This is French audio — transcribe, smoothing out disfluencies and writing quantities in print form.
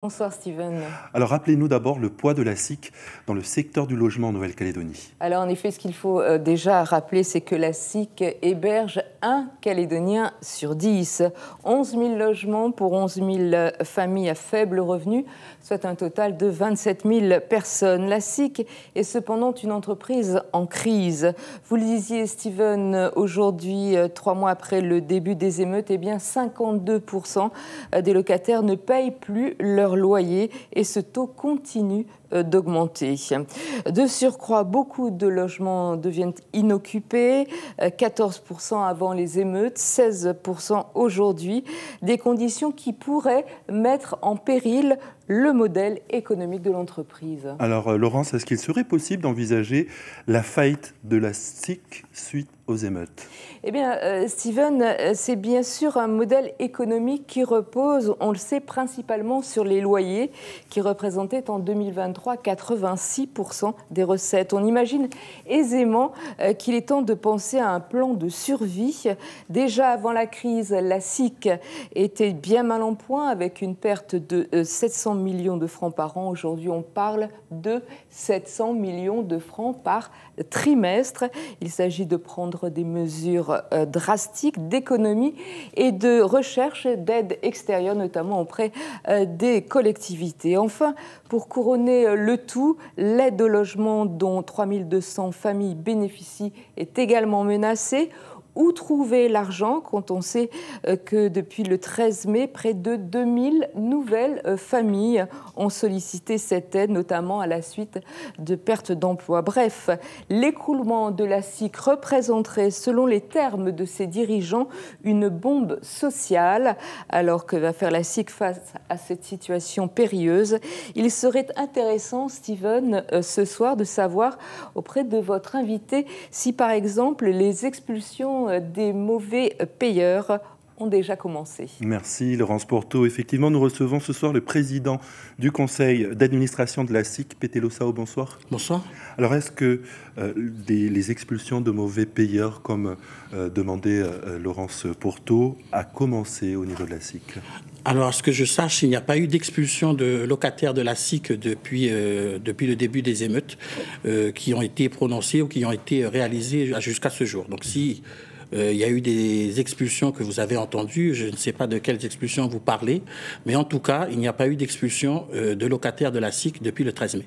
Bonsoir Steven. Alors rappelez-nous d'abord le poids de la SIC dans le secteur du logement en Nouvelle-Calédonie. Alors en effet, ce qu'il faut déjà rappeler, c'est que la SIC héberge un Calédonien sur 10. 11 000 logements pour 11 000 familles à faible revenu, soit un total de 27 000 personnes. La SIC est cependant une entreprise en crise. Vous le disiez Steven, aujourd'hui, 3 mois après le début des émeutes, 52% des locataires ne payent plus leur loyer et ce taux continue d'augmenter. De surcroît, beaucoup de logements deviennent inoccupés, 14% avant les émeutes, 16% aujourd'hui, des conditions qui pourraient mettre en péril le modèle économique de l'entreprise. Alors Laurence, est-ce qu'il serait possible d'envisager la faillite de la SIC suite aux émeutes? Eh bien, Steven, c'est bien sûr un modèle économique qui repose, on le sait, principalement sur les loyers, qui représentaient en 2023 86% des recettes. On imagine aisément qu'il est temps de penser à un plan de survie. Déjà avant la crise, la SIC était bien mal en point, avec une perte de 700 millions de francs par an. Aujourd'hui, on parle de 700 millions de francs par trimestre. Il s'agit de prendre des mesures drastiques d'économie et de recherche d'aide extérieure, notamment auprès des collectivités. Enfin, pour couronner le tout, l'aide au logement dont 3 200 familles bénéficient est également menacée. Où trouver l'argent quand on sait que depuis le 13 mai, près de 2000 nouvelles familles ont sollicité cette aide, notamment à la suite de pertes d'emploi. Bref, l'écroulement de la SIC représenterait, selon les termes de ses dirigeants, une bombe sociale. Alors que va faire la SIC face à cette situation périlleuse? Il serait intéressant, Steven, ce soir, de savoir auprès de votre invité si, par exemple, les expulsions des mauvais payeurs ont déjà commencé. Merci Laurence Porto. Effectivement, nous recevons ce soir le président du conseil d'administration de la SIC, Pételo Sao. Bonsoir. Bonsoir. Alors est-ce que les expulsions de mauvais payeurs, comme demandait Laurence Porto, a commencé au niveau de la SIC? Alors, à ce que je sache, il n'y a pas eu d'expulsion de locataires de la SIC depuis le début des émeutes qui ont été prononcées ou qui ont été réalisées jusqu'à ce jour. Donc, si il y a eu des expulsions que vous avez entendues, je ne sais pas de quelles expulsions vous parlez, mais en tout cas, il n'y a pas eu d'expulsion de locataires de la SIC depuis le 13 mai.